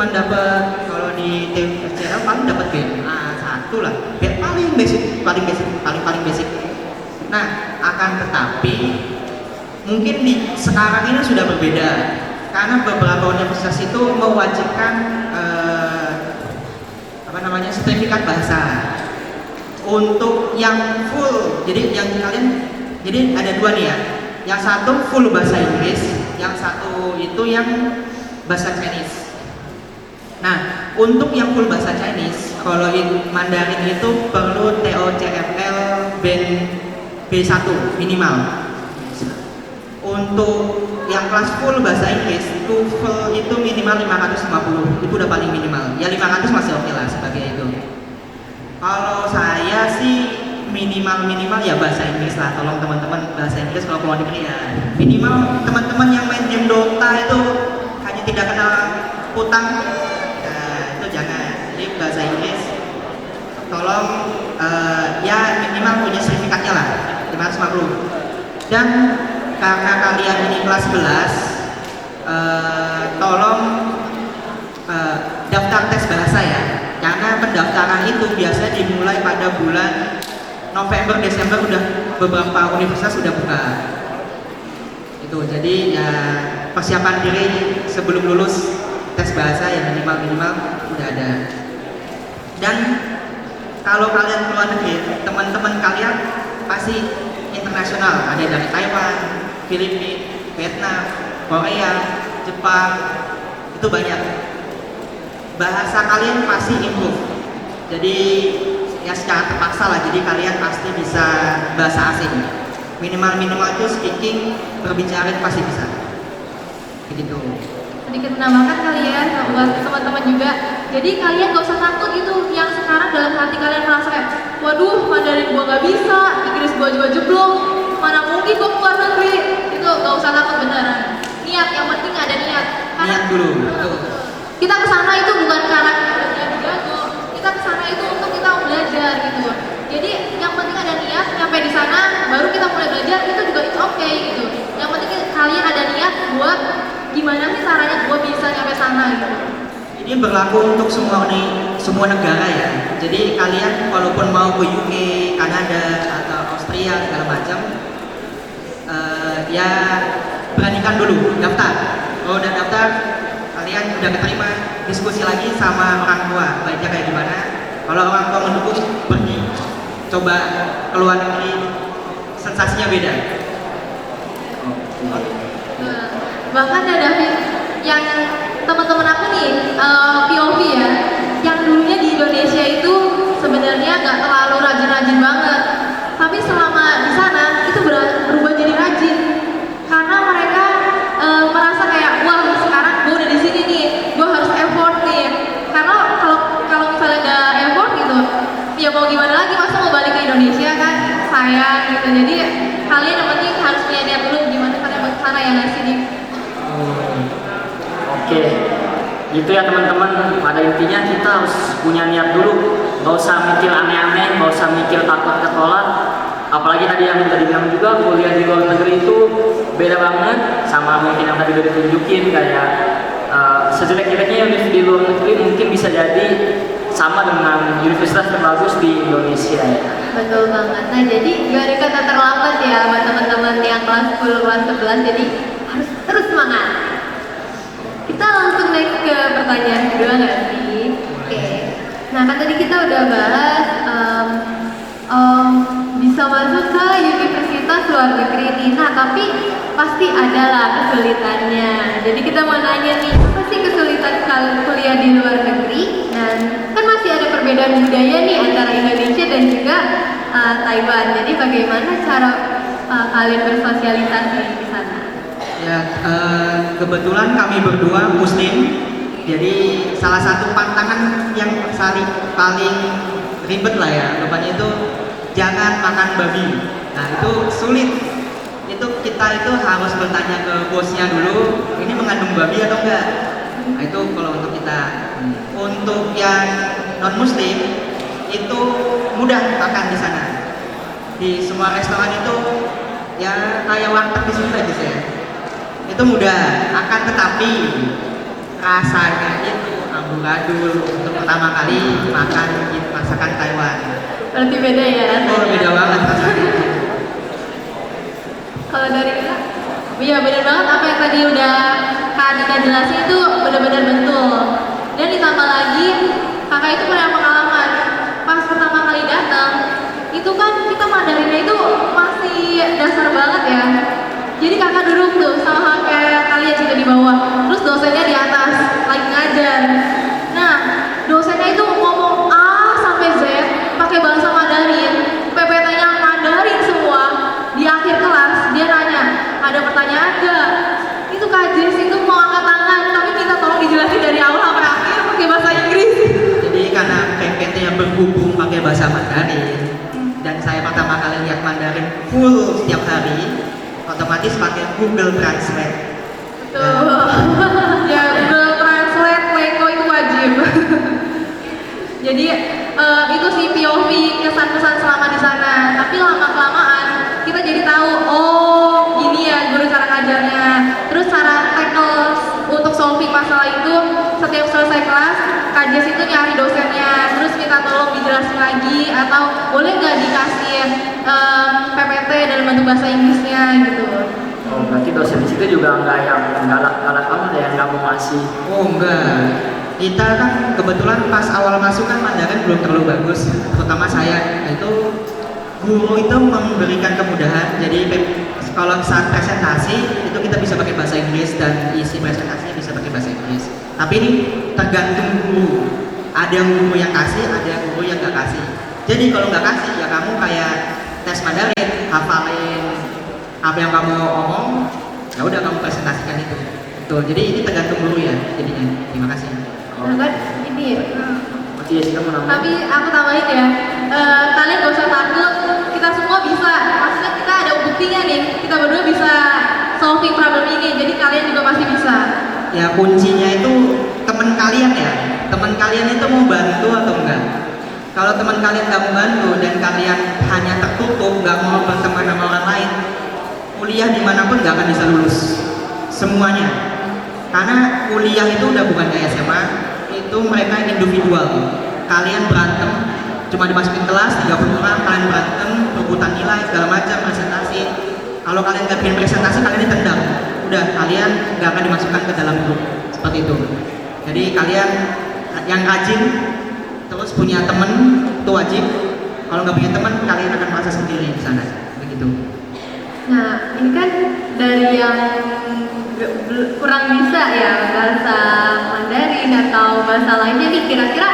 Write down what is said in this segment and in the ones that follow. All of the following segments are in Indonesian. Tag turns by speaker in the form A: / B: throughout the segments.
A: cuma dapat kalau di TFCL paling dapat BA 1 lah, paling basic, paling basic. Nah, akan tetapi mungkin di sekarang ini sudah berbeda karena beberapa universitas itu mewajibkan sertifikat bahasa untuk yang full. Jadi yang kalian, jadi ada dua nih ya. Yang satu full bahasa Inggris, yang satu itu yang bahasa Chinese. Nah, untuk yang full bahasa Chinese, kalau Mandarin itu perlu TOCFL band B1 minimal. Untuk yang kelas full bahasa Inggris, TOEFL itu minimal 550, itu udah paling minimal. Ya 500 masih oke lah sebagai itu. Kalau saya sih minimal ya bahasa Inggris lah. Tolong teman-teman bahasa Inggris kalau mau negeri ya. Minimal teman-teman yang main game Dota itu hanya tidak kenal utang, itu jangan. Jadi bahasa Inggris tolong ya minimal punya sertifikatnya lah 550. Dan karena kalian ini kelas 11, tolong daftar tes bahasa ya. Karena pendaftaran itu biasanya dimulai pada bulan November, Desember, udah beberapa universitas sudah buka. Itu jadi ya persiapan diri sebelum lulus tes bahasa yang minimal udah ada. Dan kalau kalian keluar negeri, teman-teman kalian pasti internasional, ada dari Taiwan, Filipina, Vietnam, Korea, Jepang, itu banyak. Bahasa kalian pasti improve. Jadi ya secara terpaksa lah, jadi kalian pasti bisa bahasa asing. Minimal itu speaking, berbicara pasti bisa. Begitu.
B: Sedikit menambahkan kalian buat teman-teman juga. Jadi kalian gak usah takut gitu yang sekarang dalam hati kalian merasa kayak, waduh Mandarin gua gak bisa, Inggris gua juga jeblok, mana mungkin gua keluar negeri. Itu gak usah takut, beneran. Niat, yang penting ada niat.
A: Niat dulu. Betul.
B: Kita kesana itu bukan karena kita jago, kita kesana itu untuk kita belajar gitu. Jadi yang penting ada niat, nyampe di sana baru kita mulai belajar, itu juga it's okay gitu. Yang penting kalian ada niat buat gimana sih caranya gue bisa nyampe sana gitu.
A: Ini berlaku untuk semua negara ya. Jadi kalian walaupun mau ke UK, Kanada atau Austria segala macam, ya beranikan dulu daftar. Kalau udah daftar, kalian udah keterima, diskusi lagi sama orang tua baiknya kayak gimana. Kalau orang tua mendukung, pergi coba keluar negeri, sensasinya beda.
B: Bahkan ada yang teman-teman aku nih POV ya, yang dulunya di Indonesia itu sebenarnya nggak terlalu rajin-rajin banget, tapi selama di sana itu berubah jadi rajin karena mereka merasa kayak wah sekarang gue udah di sini nih, gue harus effort nih. Karena kalau misalnya nggak effort gitu, ya mau gimana lagi, masa mau balik ke Indonesia kan sayang gitu. Jadi kalian yang penting harus punya niat dulu gimana kalian mau ke sana ya nggak sih.
C: Oke, gitu ya teman-teman. Pada intinya kita harus punya niat dulu, nggak usah mikir aneh-aneh, nggak usah mikir takut ketolak. Apalagi tadi yang tadi bilang juga, kuliah di luar negeri itu beda banget sama mungkin yang tadi udah ditunjukin kayak sejelek-jeleknya yang di luar negeri mungkin bisa jadi sama dengan universitas terbagus di Indonesia ya.
B: Betul banget. Nah jadi gak ada kata terlambat ya buat teman-teman yang kelas 10, kelas 11, jadi harus terus semangat. Kita langsung next ke pertanyaan kedua nggak sih? Oke. Nah kan tadi kita udah bahas bisa masuk ke universitas luar negeri nih. Nah tapi pasti ada lah kesulitannya. Jadi kita mau nanya nih, apa sih kesulitan kuliah di luar negeri? Dan kan masih ada perbedaan budaya nih antara Indonesia dan juga Taiwan. Jadi bagaimana cara kalian bersosialisasi di sana?
A: Ya, kebetulan kami berdua Muslim, jadi salah satu pantangan yang paling ribet lah ya, depannya itu jangan makan babi. Nah itu sulit, itu kita itu harus bertanya ke bosnya dulu, ini mengandung babi atau enggak. Nah itu kalau untuk kita. Untuk yang non Muslim itu mudah makan di sana. Di semua restoran itu ya kayak warteg di sini aja saya. Itu mudah, akan tetapi rasanya itu amburadul untuk pertama kali makan masakan Taiwan.
B: Berarti beda ya
A: Oh,
B: rasanya.
A: beda banget rasanya.
B: Kalau dari kita, iya benar banget apa yang tadi udah Kak Dika jelasin itu benar-benar betul. Dan ditambah lagi, kakak itu punya pengalaman. Pas pertama kali datang, itu kan kita Mandarinnya itu masih dasar banget ya. Jadi kakak duduk tuh sama kayak kalian juga di bawah. Terus dosennya di atas, lagi ngajar. Nah, dosennya itu ngomong A sampai Z pakai bahasa Mandarin. PPT-nya Mandarin semua. Di akhir kelas dia nanya, ada pertanyaan nggak? Itu Kak Jess itu mau angkat tangan, tapi minta tolong dijelasin dari awal sampai akhir pakai bahasa Inggris.
A: Jadi karena PPT yang berhubung pakai bahasa Mandarin dan saya pertama kali lihat Mandarin full setiap hari, otomatis pakai Google Translate.
B: Tuh, ya Google Translate, Lego itu wajib. Jadi itu sih POV kesan-kesan selama di sana. Tapi lama-kelamaan kita jadi tahu, oh gini ya guru cara ngajarnya. Terus cara tackle untuk solving masalah itu setiap selesai kelas, Kak Jess itu nyari dosennya, terus minta tolong dijelasin lagi atau boleh nggak dikasih PPT dalam bentuk bahasa Inggrisnya gitu.
C: Oh, berarti dosen di situ juga nggak yang galak-galak amat ya, yang nggak mau ngasih.
A: Oh enggak, kita kan kebetulan pas awal masuk kan Mandarin belum terlalu bagus, terutama saya. Itu guru itu memberikan kemudahan, jadi kalau saat presentasi itu kita bisa pakai bahasa Inggris dan isi presentasi bisa pakai bahasa Inggris. Tapi ini tergantung guru, ada guru yang kasih, ada guru yang nggak kasih. Jadi kalau nggak kasih ya kamu kayak tes Mandarin, hafalin apa yang kamu omong, ya udah kamu presentasikan itu. Betul. Jadi ini tergantung guru ya jadinya. Terima kasih.
B: Nah kan ini ya.
C: Berarti Jessica mau nambahin?
B: Tapi aku tambahin ya, kalian gak usah takut, kita semua bisa. Maksudnya kita ada buktinya nih, kita berdua bisa solving problem ini, jadi kalian juga pasti bisa.
A: Ya kuncinya itu teman kalian ya. Teman kalian itu mau bantu atau enggak? Kalau teman kalian nggak mau bantu dan kalian hanya tertutup, nggak mau berteman sama orang lain, kuliah dimanapun nggak akan bisa lulus semuanya. Karena kuliah itu udah bukan kayak SMA, itu mereka individual. Kalian berantem, cuma dimasukin kelas 30 orang, kalian berantem, rebutan nilai segala macam, presentasi. Kalau kalian nggak bikin presentasi, kalian ditendang. Udah, kalian nggak akan dimasukkan ke dalam grup seperti itu. Jadi kalian yang rajin, terus punya temen itu wajib. Kalau nggak punya teman, kalian akan merasa sendiri di sana. Begitu.
B: Nah, ini kan dari yang kurang bisa ya bahasa Mandarin atau bahasa lainnya nih, kira-kira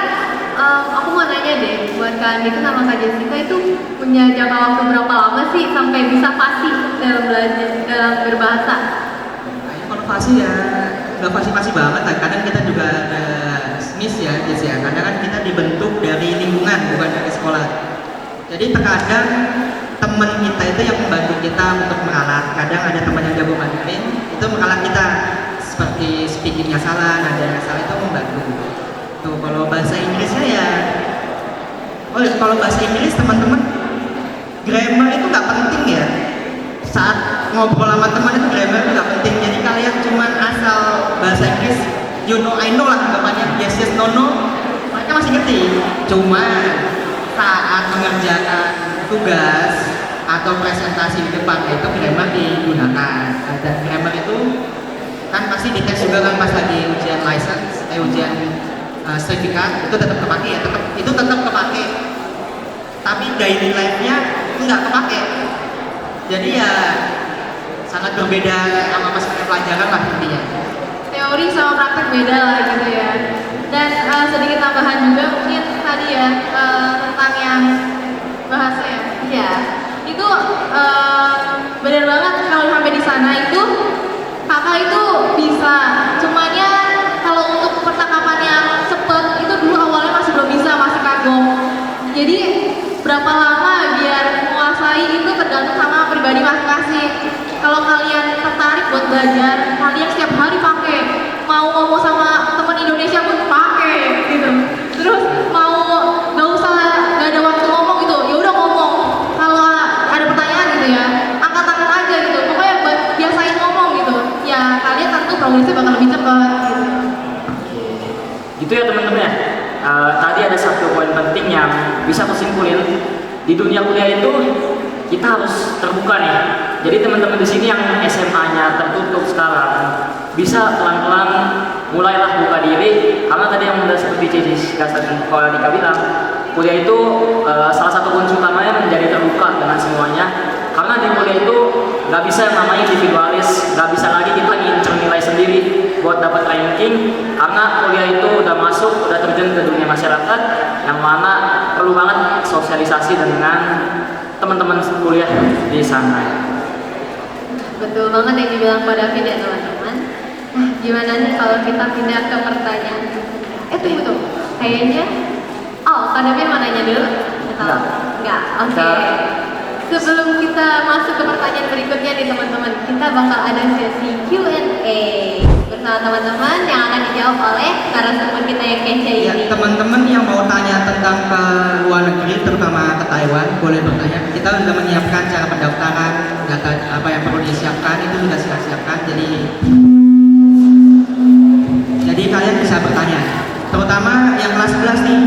B: aku mau nanya deh buat Kak Andika sama Kak Jessica itu punya jangka waktu berapa lama sih sampai bisa fasih dalam belajar dalam berbahasa?
A: Kalau fasih ya nggak fasih-fasih banget lah. Kadang kita juga ada miss ya, Jess ya. Kadang kan kita dibentuk dari lingkungan bukan dari sekolah. Jadi terkadang teman kita itu yang membantu kita untuk meralat. Kadang ada teman yang jago Mandarin itu meralat kita, seperti speakingnya salah, nadanya salah, itu membantu. Tuh kalau bahasa Inggrisnya ya, oh kalau bahasa Inggris teman-teman, grammar itu nggak penting ya. Saat ngobrol sama teman itu grammar itu nggak penting. Jadi kalian cuman asal bahasa Inggris, you know I know lah, anggapannya yes yes no no, mereka masih ngerti. Cuma saat mengerjakan tugas atau presentasi di depan itu grammar digunakan. Dan grammar itu kan pasti dites juga kan pas lagi ujian license, ujian sertifikat, itu tetap kepake ya, itu tetap kepake. Tapi daily life-nya nggak kepake. Jadi ya sangat berbeda sama pas pelajaran lah intinya.
B: Teori sama praktek beda lah gitu ya. Dan sedikit tambahan juga mungkin tadi ya tentang yang bahasa ya. Iya. Itu benar banget kalau sampai di sana itu kakak itu bisa. Cumannya kalau untuk percakapan yang cepet itu dulu awalnya masih belum bisa, masih kagok. Jadi berapa lama biar menguasai itu tergantung sama pribadi masing-masing. Kalau kalian tertarik buat belajar, kalian setiap hari pakai. Mau ngomong sama teman Indonesia pun pakai gitu. Terus mau nggak usah, nggak ada waktu ngomong gitu, ya udah ngomong. Kalau ada pertanyaan gitu ya, angkat tangan aja gitu. Pokoknya biasain ngomong gitu. Ya kalian tentu progresnya bakal lebih cepat. Gitu.
C: Itu ya teman-teman ya. Tadi ada satu poin penting yang bisa kusimpulin di dunia kuliah itu kita harus terbuka nih. Jadi teman-teman di sini yang SMA-nya tertutup sekarang bisa pelan-pelan mulailah buka diri, karena tadi yang udah seperti Cici dan kalau Dika bilang, kuliah itu salah satu kunci utamanya menjadi terbuka dengan semuanya. Karena di kuliah itu nggak bisa yang namanya individualis, nggak bisa lagi kita ngincer nilai sendiri buat dapat ranking, karena kuliah itu udah masuk, udah terjun ke dunia masyarakat, yang mana perlu banget sosialisasi dengan teman-teman kuliah di sana.
B: Betul banget yang dibilang Pak David ya teman-teman. Nah, gimana nih kalau kita pindah ke pertanyaan? Tunggu. Kayaknya, Kak David mau nanya dulu? Atau? Enggak. Oke. Sebelum kita masuk ke pertanyaan berikutnya nih teman-teman, kita bakal ada sesi Q&A bersama teman-teman yang akan dijawab oleh narasumber kita yang kece
A: Ya,
B: ini.
A: teman-teman yang mau tanya tentang ke luar negeri, terutama ke Taiwan, boleh bertanya. Kita sudah menyiapkan cara pendaftaran, data apa yang perlu disiapkan itu sudah kita siapkan. Jadi kalian bisa bertanya. Terutama yang kelas 11 nih.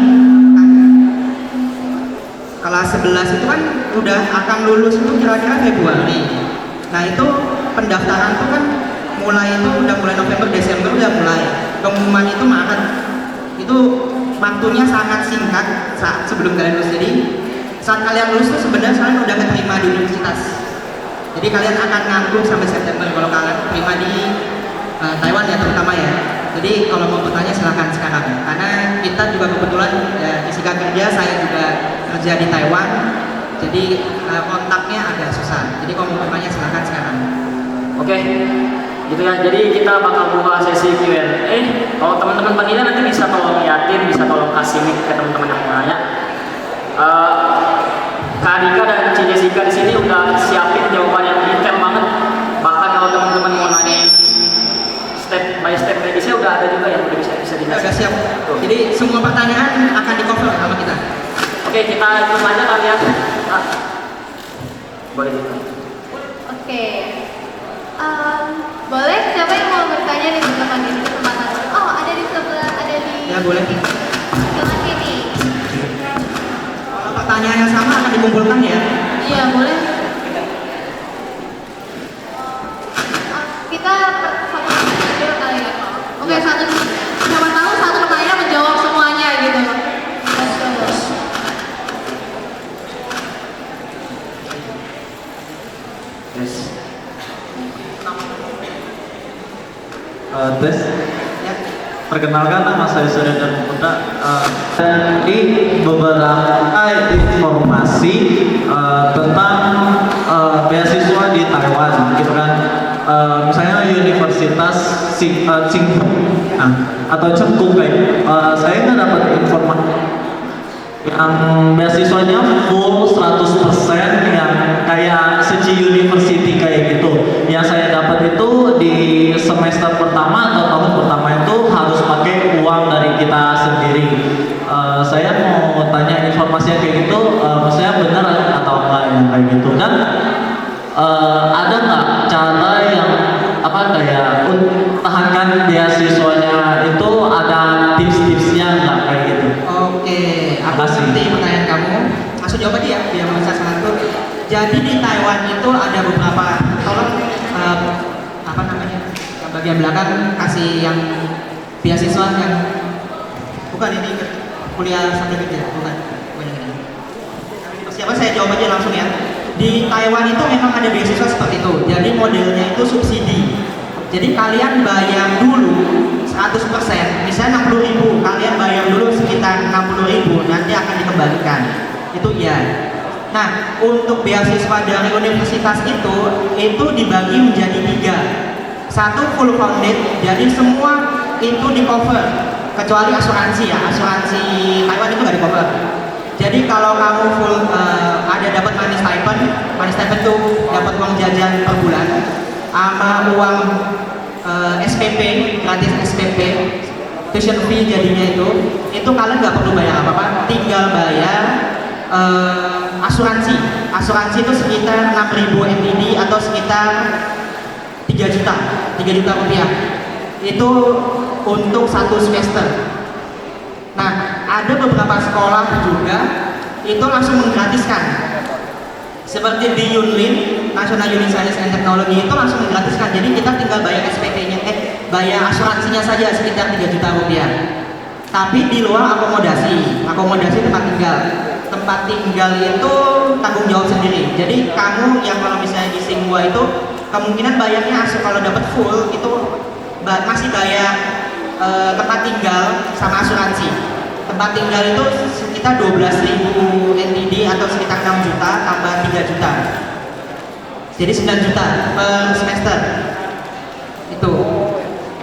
A: Kelas 11 itu kan udah akan lulus itu kira-kira Februari. Nah itu pendaftaran itu kan mulai November, Desember udah mulai. Pengumuman itu Maret. Itu waktunya sangat singkat saat sebelum kalian lulus. Jadi saat kalian lulus itu sebenarnya kalian udah keterima di universitas. Jadi kalian akan nganggur sampai September kalau kalian terima di Taiwan ya terutama ya. Jadi kalau mau bertanya silahkan sekarang, karena kita juga kebetulan ya, fisika kerja, saya juga kerja di Taiwan, jadi kontaknya agak susah. Jadi kalau mau bertanya silahkan sekarang.
C: Oke, gitu ya. Jadi kita bakal buka sesi Q&A. Kalau teman-teman panitia nanti bisa tolong liatin, bisa tolong kasih mic ke teman-teman yang mau nanya. Kak Dika dan Ci Jessica di sini udah siapin jawaban yang detail banget. Bahkan kalau teman-teman mau nanya step by step medisnya udah ada juga yang udah bisa dijelasin.
A: Udah siap. Jadi semua pertanyaan akan di cover sama kita.
C: Oke, kita ikut aja kalian. Boleh gitu.
B: Oke. Boleh siapa yang mau bertanya nih teman-teman ini kesempatan? Ada di sebelah, ada di
A: Ya boleh.
B: sebelah sini.
A: Kalau pertanyaan yang sama akan dikumpulkan ya.
B: Iya, boleh. Kita satu pertanyaan dulu kali ya. Oke, satu. Siapa tahu satu pertanyaan menjawab semuanya gitu.
C: Yes.
D: Tes.
A: Ya.
D: Perkenalkan, nama saya Surya dan Putra. Di beberapa informasi tentang beasiswa di Taiwan, gitu kan. Misalnya Universitas Tsinghua atau Cengkung kayak. Saya nggak dapat informasi yang beasiswanya full 100% yang kayak Seci University kayak gitu. Yang saya dapat itu di semester pertama atau tahun pertama itu harus pakai uang dari kita sendiri. Saya mau tanya informasinya kayak gitu, maksudnya benar atau enggak yang kayak gitu, dan ada nggak cara yang kayak tahankan beasiswanya itu, ada tips-tipsnya nggak kayak gitu?
A: Oke, aku ngerti pertanyaan kamu. Langsung jawab aja ya, biar bisa satu. Jadi di Taiwan itu ada beberapa, tolong yang bagian belakang kasih yang beasiswa yang bukan ini kuliah sambil kerja, bukan yang ini. Siapa saya jawab aja langsung ya. Di Taiwan itu memang ada beasiswa seperti itu. Jadi modelnya itu subsidi. Jadi kalian bayar dulu 100%, misalnya 60.000, kalian bayar dulu sekitar 60.000, nanti akan dikembalikan. Itu iya. Nah, untuk beasiswa dari universitas itu dibagi menjadi 3. Satu full funded, jadi semua itu di cover, kecuali asuransi ya. Asuransi Taiwan itu nggak di cover. Jadi kalau kamu full ada dapat money stipend itu dapat uang jajan per bulan, sama uang SPP, gratis SPP, tuition fee jadinya itu kalian nggak perlu bayar apa-apa, tinggal bayar asuransi. Asuransi itu sekitar 6.000 NTD atau sekitar 3 juta rupiah. Itu untuk 1 semester. Nah, ada beberapa sekolah juga itu langsung menggratiskan. Seperti di Yunlin, National Unit Science and Technology itu langsung menggratiskan. Jadi kita tinggal bayar SPP-nya, bayar asuransinya saja sekitar 3 juta rupiah. Tapi di luar akomodasi tempat tinggal. Tempat tinggal itu tanggung jawab sendiri. Jadi kamu yang kalau misalnya di Singhua itu kemungkinan bayarnya kalau dapat full itu masih bayar tempat tinggal sama asuransi. Tempat tinggal itu sekitar 12.000 NTD atau sekitar 6 juta tambah 3 juta. Jadi 9 juta per semester. Itu.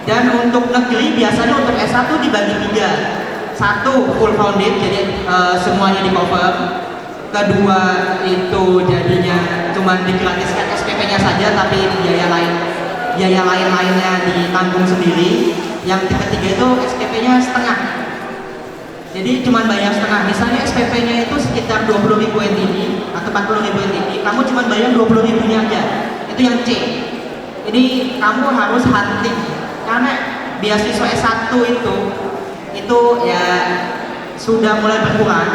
A: Dan untuk negeri biasanya untuk S1 dibagi 3. Satu full founded, jadi semuanya di cover. Kedua itu jadinya cuma digratiskan SPP-nya saja, tapi biaya lainnya ditanggung sendiri. Yang ketiga itu SPP-nya setengah. Jadi cuma bayar setengah. Misalnya SPP-nya itu sekitar 20.000 NTD atau 40.000 NTD, kamu cuma bayar 20.000-nya aja. Itu yang C. Jadi kamu harus hunting karena beasiswa S1 itu ya sudah mulai berkurang.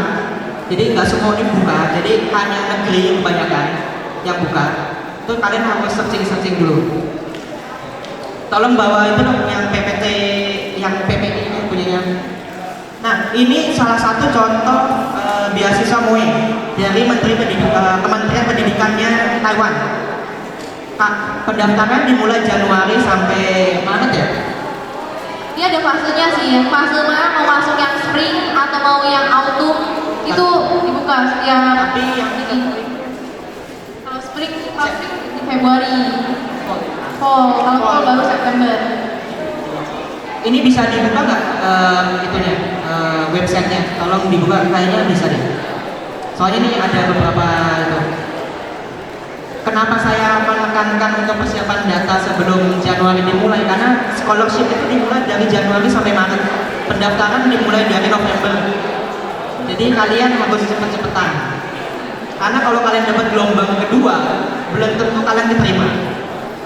A: Jadi nggak semua dibuka. Jadi hanya negeri kebanyakan yang buka. Itu kalian harus searching dulu. Tolong bawa itu dong yang PPT, yang PPI ini punyanya. Nah, ini salah satu contoh beasiswa MOE dari Kementerian Pendidikannya Taiwan. Pendaftaran dimulai Januari sampai Maret ya?
B: Ini ada fasenya sih ya. Fase mana mau masuk yang spring atau mau yang autumn itu dibuka setiap.
A: Tapi yang
B: ini. Kalau spring di Februari. Fall, kalau fall baru September.
A: Ini bisa dibuka nggak itunya websitenya? Tolong dibuka, kayaknya bisa deh. Soalnya ini ada beberapa itu. Kenapa saya menekankan untuk persiapan data sebelum Januari dimulai? Karena scholarship itu dimulai dari Januari sampai Maret. Pendaftaran dimulai dari November. Jadi kalian harus cepet-cepetan. Karena kalau kalian dapat gelombang kedua, belum tentu kalian diterima.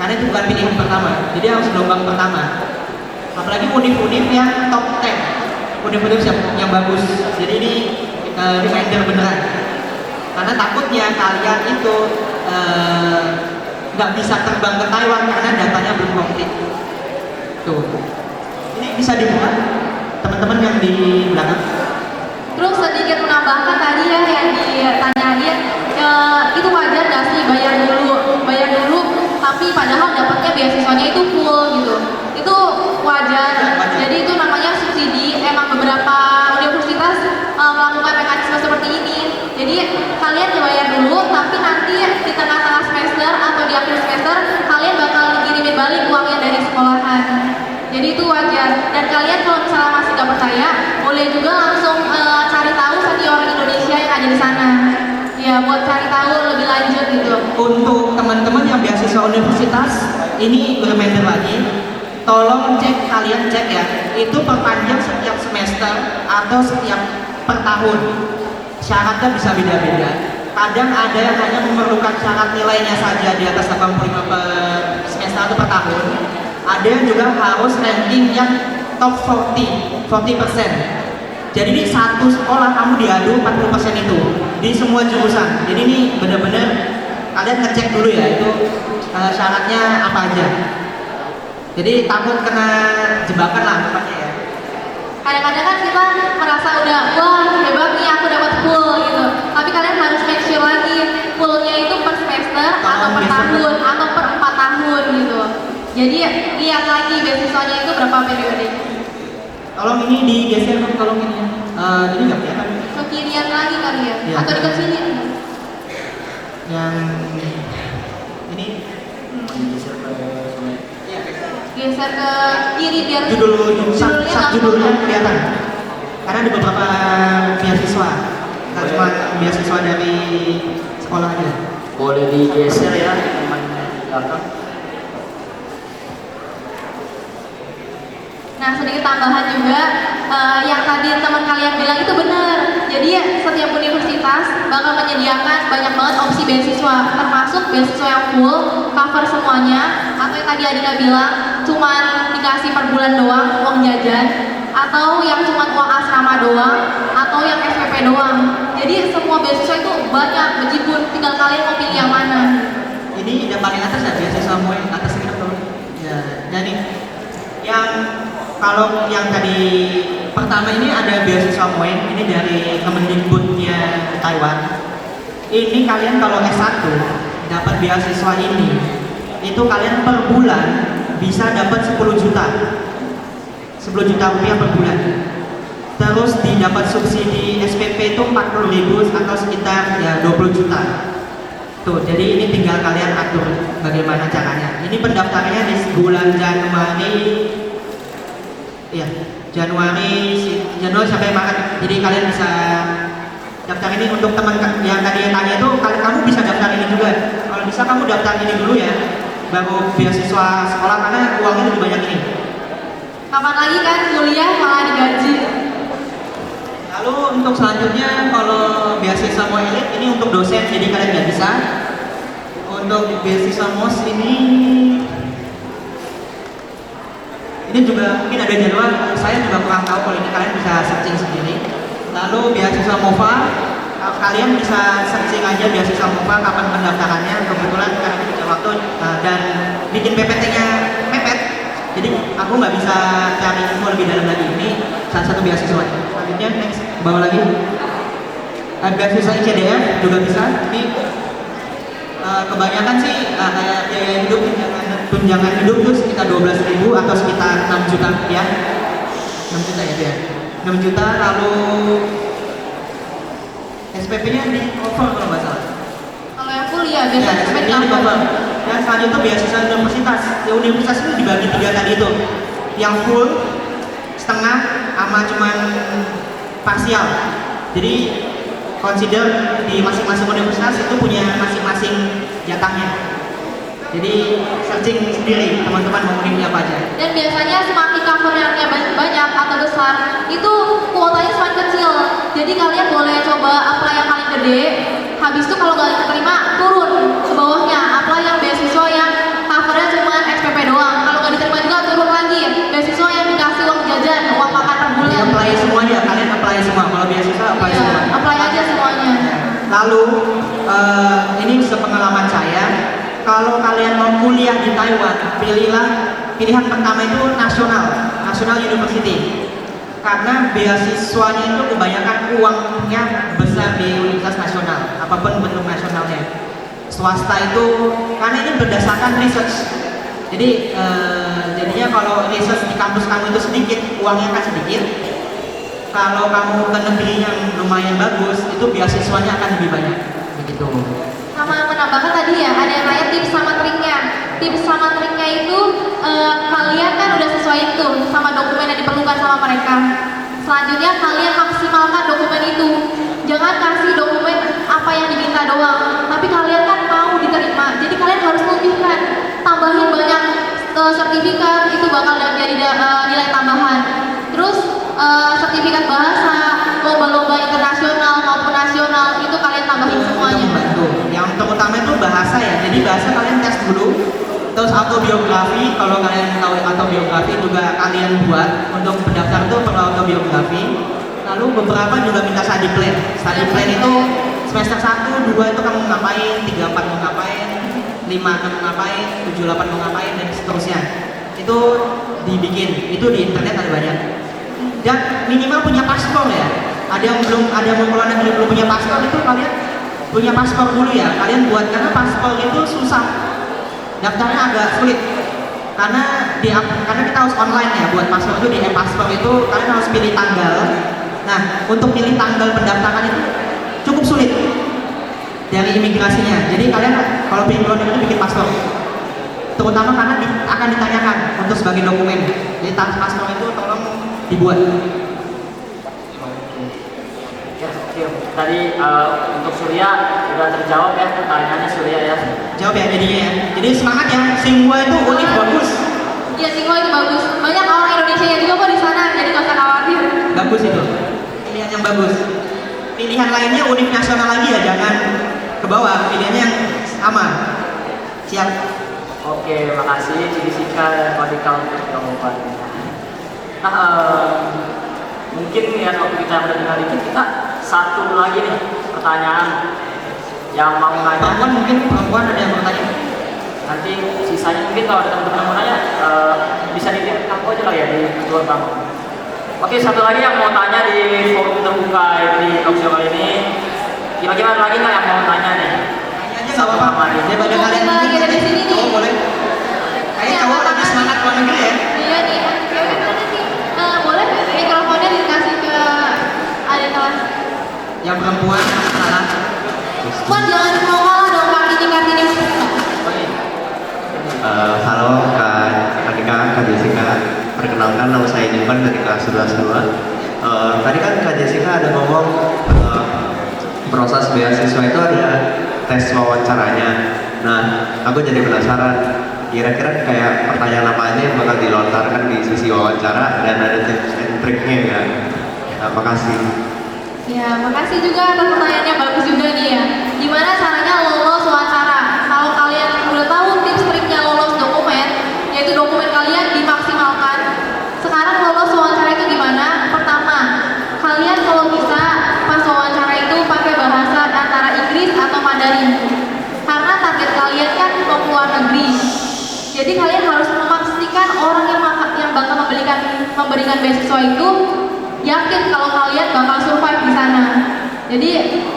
A: Karena itu bukan pilihan pertama. Jadi harus gelombang pertama. Apalagi univ-univ yang top 10, univ-univ yang bagus. Jadi ini reminder beneran. Karena takutnya kalian itu nggak bisa terbang ke Taiwan karena datanya belum komplit. Tuh, ini bisa dibuka teman-teman yang di belakang.
B: Terus sedikit menambahkan tadi ya yang ditanyain, itu wajar nggak sih bayar dulu, tapi padahal dapatnya beasiswanya itu full gitu. Itu wajar. Jadi itu namanya subsidi. Emang beberapa universitas melakukan mekanisme seperti ini. Jadi kalian dibayar dulu, tapi nanti di tengah-tengah semester atau di akhir semester kalian bakal dikirimin balik uangnya dari sekolahan. Jadi itu wajar. Dan kalian kalau misalnya masih nggak percaya, boleh juga langsung cari tahu senior Indonesia yang ada di sana. Ya, buat cari tahu lebih lanjut gitu.
A: Untuk teman-teman yang beasiswa universitas, ini reminder lagi. Tolong kalian cek ya, itu perpanjang setiap semester atau setiap per tahun. Syaratnya bisa beda-beda. Kadang ada yang hanya memerlukan syarat nilainya saja di atas 85 per semester atau per tahun. Ada yang juga harus ranking yang top 40%. Jadi di satu sekolah kamu diadu 40% itu di semua jurusan. Jadi ini benar-benar kalian ngecek dulu ya itu syaratnya apa aja. Jadi takut kena jebakan lah tempatnya ya.
B: Kadang-kadang kan kita merasa udah wah hebat nih aku dapat full gitu. Tapi kalian harus make sure lagi fullnya itu per semester atau per tahun atau per 4 tahun gitu. Jadi lihat lagi beasiswanya itu berapa periode.
A: Tolong ini digeser dong, tolong ini. Jadi nggak kelihatan.
B: Ke kirian lagi kali ya?
A: Iya.
B: Atau dekat sini?
A: Yang ini
B: Geser ke kiri biar
A: judulnya kelihatan. Karena ada beberapa beasiswa, nggak cuma beasiswa dari sekolah aja.
C: Boleh digeser ya teman belakang.
B: Nah, sedikit tambahan juga, yang tadi teman kalian bilang itu benar. Jadi setiap universitas bakal menyediakan banyak banget opsi beasiswa, termasuk beasiswa yang full, cover semuanya, atau yang tadi Adina bilang, cuman dikasih per bulan doang uang jajan, atau yang cuma uang asrama doang, atau yang SPP doang. Jadi semua beasiswa itu banyak meskipun tinggal kalian mau pilih yang mana.
A: Ini udah paling atas ya, beasiswa mau yang atas ini tuh. Ya, jadi yang kalau yang tadi pertama ini ada beasiswa Moen, ini dari Kemendikbudnya Taiwan. Ini kalian kalau S1 dapat beasiswa ini, itu kalian per bulan bisa dapat 10 juta. 10 juta rupiah per bulan. Terus didapat subsidi SPP itu 40.000 atau sekitar ya 20 juta. Tuh, jadi ini tinggal kalian atur bagaimana caranya. Ini pendaftarannya di bulan Januari, ya Januari sampai Maret. Jadi kalian bisa daftar ini. Untuk teman yang tadi tanya itu, kamu bisa daftar ini juga. Kalau bisa kamu daftar ini dulu ya, baru beasiswa sekolah karena uangnya lebih banyak ini.
B: Kapan lagi kan kuliah malah digaji.
A: Lalu untuk selanjutnya kalau beasiswa mau elit ini untuk dosen, jadi kalian nggak bisa. Untuk beasiswa MOS ini juga mungkin ada jadwal, saya juga kurang tahu. Kalau ini kalian bisa searching sendiri. Lalu beasiswa MOVA, kalian bisa searching aja beasiswa MOVA kapan pendaftarannya. Kebetulan karena kita waktu dan bikin PPT-nya mepet, jadi aku nggak bisa cari info lebih dalam lagi. Ini salah satu beasiswa. Selanjutnya next, bawa lagi. Beasiswa ICDF juga bisa. Ini kebanyakan sih kayak biaya hidup, tunjangan hidup itu sekitar 12.000 atau sekitar 6 juta rupiah. 6 juta ya dia. 6 juta. Lalu SPP-nya di cover kalau nggak salah.
B: Kalau yang kuliah biasanya
A: Ya,
B: SPP
A: SPP-nya di cover. Dan selanjutnya beasiswa universitas. Ya, universitas itu dibagi 3 tadi itu. Yang full, setengah, sama cuman parsial. Jadi consider di masing-masing universitas itu punya masing-masing jatahnya. Jadi searching sendiri teman-teman mau pilih apa aja.
B: Dan biasanya semakin covernya banyak atau besar, itu kuotanya semakin kecil. Jadi kalian boleh coba apply yang paling gede. Habis itu kalau nggak diterima, turun ke bawahnya, apply yang beasiswa yang covernya cuma SPP doang. Kalau nggak diterima juga turun lagi, beasiswa yang dikasih uang jajan, uang makan per bulan.
A: Jadi apply semuanya, kalian apply semua. Kalau beasiswa apply
B: Iya,
A: semua.
B: apply aja semuanya.
A: Lalu ini sepengalaman saya, kalau kalian mau kuliah di Taiwan, pilihan pertama itu national university. Karena beasiswanya itu kebanyakan uangnya besar di universitas nasional, apapun bentuk nasionalnya. Swasta itu karena ini berdasarkan research. Jadi jadinya kalau research di kampus kamu itu sedikit, uangnya kan sedikit. Kalau kamu ke negeri yang lumayan bagus, itu beasiswanya akan lebih banyak. Begitu.
B: Sama menambahkan tadi ya, ada yang nanya tips sama triknya. Tips sama triknya itu kalian kan udah sesuaiin tuh sama dokumen yang diperlukan sama mereka. Selanjutnya kalian maksimalkan dokumen itu. Jangan kasih dokumen apa yang diminta doang, tapi kalian kan mau diterima. Jadi kalian harus tunjukkan, tambahin banyak sertifikat, itu bakal jadi nilai tambahan. Terus sertifikat bahasa, lomba-lomba internasional maupun nasional, itu kalian tambahin semuanya.
A: Itu membantu. Yang terutama itu bahasa ya. Jadi bahasa kalian tes dulu. Terus autobiografi, kalau kalian tahu autobiografi juga kalian buat. Untuk pendaftar itu perlu autobiografi. Lalu beberapa juga minta study plan. Study plan itu semester 1, 2 itu kamu ngapain, 3, 4 mau ngapain, 5, 6 mau ngapain, 7, 8 mau ngapain, dan seterusnya. Itu dibikin, itu di internet ada banyak. Dan minimal punya paspor ya. Ada yang mau keluar negeri belum punya paspor, itu kalian punya paspor dulu ya. Kalian buat, karena paspor itu susah. Daftarnya agak sulit. Karena kita harus online ya, buat paspor itu di e-paspor itu kalian harus pilih tanggal. Nah, untuk pilih tanggal pendaftaran itu cukup sulit dari imigrasinya. Jadi kalian kalau pilih luar negeri bikin paspor, terutama karena akan ditanyakan untuk sebagai dokumen. Jadi paspor itu tolong dibuat.
C: Ya, oke. Tadi untuk Surya sudah terjawab ya pertanyaannya Surya ya.
A: Jawab ya jadinya ya. Jadi semangat ya, Singhua itu unik bagus.
B: Iya, Singhua itu bagus. Banyak orang Indonesia yang juga kok di sana, jadi gak usah khawatir.
A: Bagus itu. Pilihan yang bagus. Pilihan lainnya unik nasional lagi ya, jangan ke bawah. Pilihannya yang sama. Siap.
C: Oke, makasih Cidisika dan Wadika untuk jawabannya. Nah, mungkin ya waktu kita udah tinggal dikit, kita satu lagi nih pertanyaan yang mau nanya.
A: Perempuan ada yang mau tanya?
C: Nanti sisanya mungkin kalau ada teman-teman yang mau nanya bisa dititip aku aja kali ya di luar bangku. Oke, satu lagi yang mau tanya di forum terbuka di talkshow kali ini. Kira-kira lagi nggak yang mau tanya nih?
A: Tanya nggak apa-apa. Daripada kalian
B: lagi ada di sini nih.
A: cowok boleh. Kayaknya cowok lagi semangat luar negeri ya.
B: Iya nih, cewek mana nih? Boleh mikrofonnya dikasih ke adik kelas.
A: Yang perempuan salah.
B: Puan jangan ngomong dong, Kartini.
E: Halo Kak Adika, Kak Jessica. Perkenalkan, nama saya Jemban dari kelas 11-2. Tadi kan Kak Jessica ada ngomong proses beasiswa itu ada tes wawancaranya. Nah, aku jadi penasaran. Kira-kira kayak pertanyaan apa aja yang bakal dilontarkan di sesi wawancara dan ada tips and triknya ya? Nah, makasih.
B: Ya, makasih juga atas pertanyaannya, bagus juga nih ya. Gimana caranya lolos wawancara? Kalau kalian udah tahu tips triknya lolos dokumen, yaitu dokumen kalian dimaksimalkan. Sekarang lolos wawancara itu gimana? Pertama, kalian kalau bisa pas wawancara itu pakai bahasa antara Inggris atau Mandarin. Karena target kalian kan mau keluar negeri. Jadi kalian harus memastikan orang yang bakal memberikan beasiswa itu yakin kalau kalian bakal survive di sana. Jadi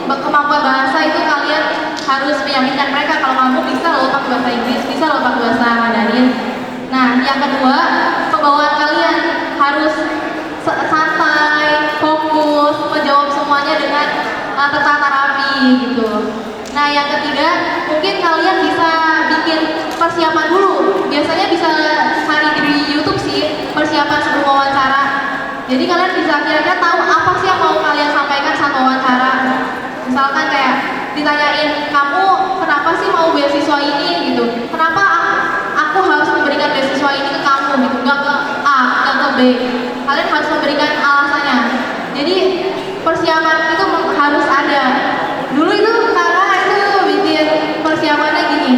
B: kemampuan bahasa itu kalian harus meyakinkan mereka kalau kamu bisa loh pakai bahasa Inggris, bisa loh pakai bahasa Mandarin. Nah, yang kedua, pembawaan kalian harus santai, fokus, menjawab semuanya dengan tertata rapi gitu. Nah, yang ketiga, mungkin kalian bisa bikin persiapan dulu. Biasanya bisa cari di YouTube sih persiapan sebelum wawancara. Jadi kalian bisa kira-kira tahu apa sih yang mau kalian sampaikan saat wawancara. Misalkan kayak ditanyain, kamu kenapa sih mau beasiswa ini gitu? Kenapa aku harus memberikan beasiswa ini ke kamu gitu? Gak ke A, gak ke B. Kalian harus memberikan alasannya. Jadi persiapan itu harus ada. Dulu itu kakak itu bikin persiapannya gini.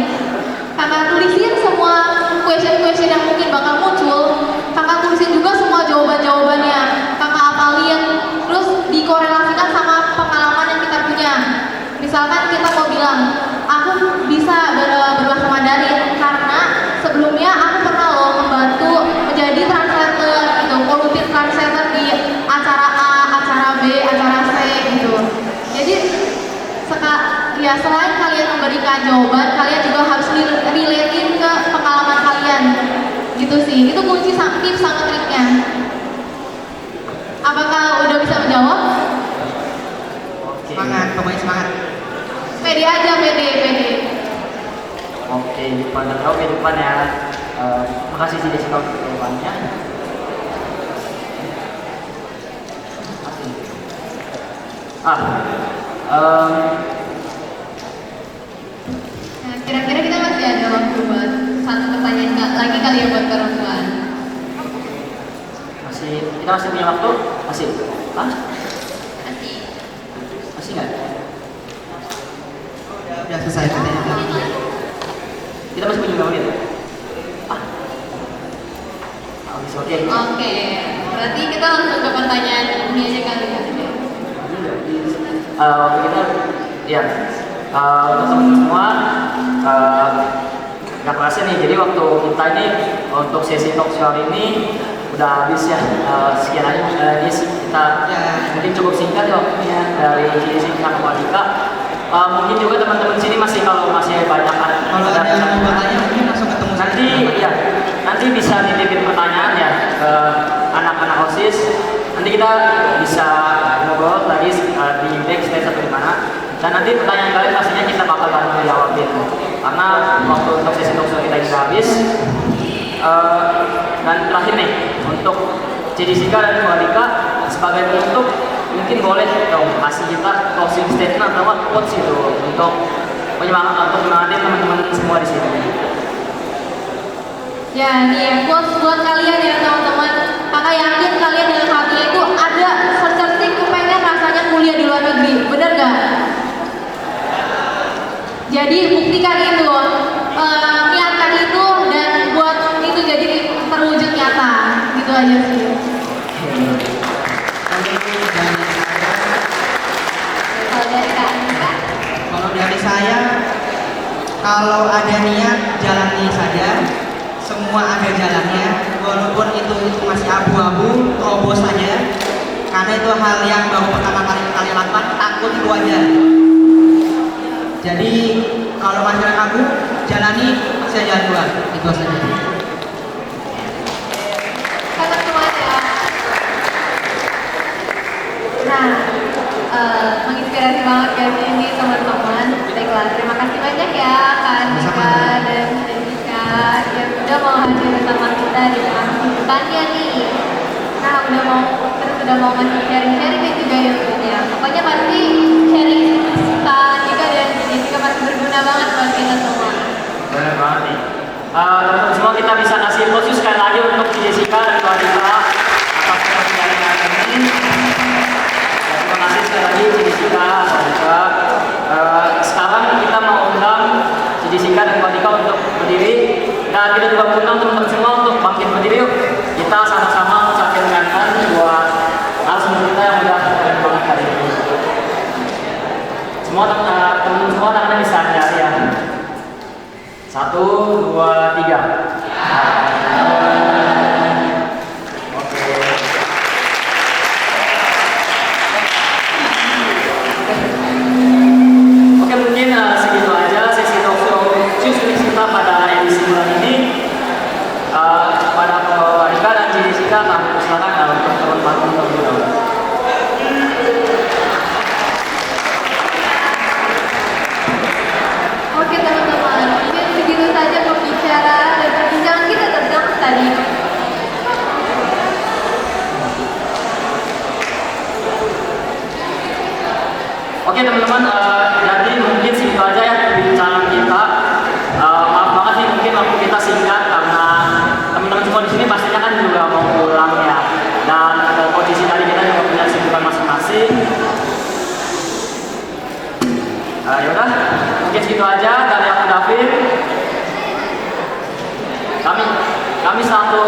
B: Kakak tulisin semua question yang mungkin bakal muncul. Kakak tulisin juga semua jawaban-jawabannya. Kakak apalin, terus dikorelasikan sama pengalaman yang kita punya. Misalkan kita mau bilang, aku bisa berbahasa Mandarin karena sebelumnya aku pernah loh membantu menjadi translator gitu, volunteer translator di acara A, acara B, acara C gitu. Jadi ya selain kalian memberikan jawaban, kalian juga harus relatein ke pengalaman kalian gitu sih. Itu kunci tips sama triknya. Apakah udah bisa menjawab?
A: Semangat, pokoknya semangat.
B: Pede aja, pede.
C: Oke, depan dan oke depan ya. Makasih sih Jessica untuk jawabannya.
B: Nah, kira-kira kita masih ada waktu buat satu pertanyaan lagi kali ya buat perempuan.
C: Kita masih punya waktu? Masih? Hah?
B: Masih.
C: Masih nggak?
A: Udah selesai katanya.
C: Kita masih punya 5 menit. Oke.
B: Oke, berarti kita langsung ke pertanyaan ini aja kali ya.
C: Kita ya untuk teman-teman semua nggak kerasa nih. Jadi waktu kita ini untuk sesi talk show ini udah habis ya. Sekian aja kita mungkin cukup singkat ya waktunya dari Jessica sama Adika. Mungkin juga teman-teman sini kalau masih banyak
A: Kalau ada yang mau bertanya mungkin langsung ketemu
C: nanti bisa nitipin pertanyaan ya ke anak-anak OSIS. Nanti kita bisa ngobrol lagi di backstage atau di mana. Dan nanti pertanyaan kalian pastinya kita bakal bantu jawabin. Karena waktu untuk sesi talk show kita ini habis. Dan terakhir nih untuk Jessica dan Adika sebagai penutup mungkin boleh dong kasih kita closing statement atau quotes itu untuk menyemangatin teman-teman semua di sini.
B: Ya, nih quotes buat kalian ya teman-teman. Kakak yakin kalian dalam hatinya itu ada secercik kepengen rasanya kuliah di luar negeri, bener gak? Jadi buktikan itu, niatkan itu dan buat itu jadi terwujud nyata, gitu aja sih.
A: itu dari saya.
B: Kalau dari Kak Anissa,
A: Kalau dari saya, kalau ada niat jalani saja, semua ada jalannya, walaupun itu masih abu-abu, terobos saja, karena itu hal yang baru pertama kali kalian lakukan, takut itu aja. Jadi kalau masih ragu, jalani, saya jalan keluar, itu saja.
B: kakak semuanya. Nah, menginspirasi banget guys ini teman-teman. Baiklah, terima kasih banyak ya Kak Andika dan Jessica yang udah mau hadir bersama kita di tengah kesibukannya nih. Nah, udah mau ngasih sharing-sharing juga ya tentunya. Pokoknya pasti sharing Kak Andika dan Jessica pasti berguna banget buat kita semua.
C: Benar banget nih. Teman-teman semua kita bisa kasih khusus sekali lagi untuk Jessica dan Kak Andika atas perjalanan ini. Terima kasih sekali lagi Jessica, Kak Andika. Sekarang kita mau undang Jessica dan Kak Andika untuk berdiri dan kita juga undang teman-teman semua untuk bangkit berdiri yuk. Kita sama-sama ucapin mengantar buat narasumber kita yang udah keren banget hari ini. Semua teman-teman semua tangannya bisa jari ya. 1, 2, 3. Oke. Oke, mungkin segitu aja sesi talk show Choose kita pada edisi bulan ini. Pada Kak Rika dan Jessica kami persilakan untuk teman-teman terlebih dahulu.
B: Oke teman-teman, mungkin begitu saja pembicara dan perbincangan kita tentang tadi.
C: Oke teman-teman, jadi mungkin segitu aja ya perbincangan kita. Maaf banget nih mungkin waktu kita singkat karena teman-teman semua di sini pastinya kan juga mau pulang ya. Dan posisi tadi kita juga punya kesibukan masing-masing. Yaudah, mungkin segitu aja dari aku David. Kami selaku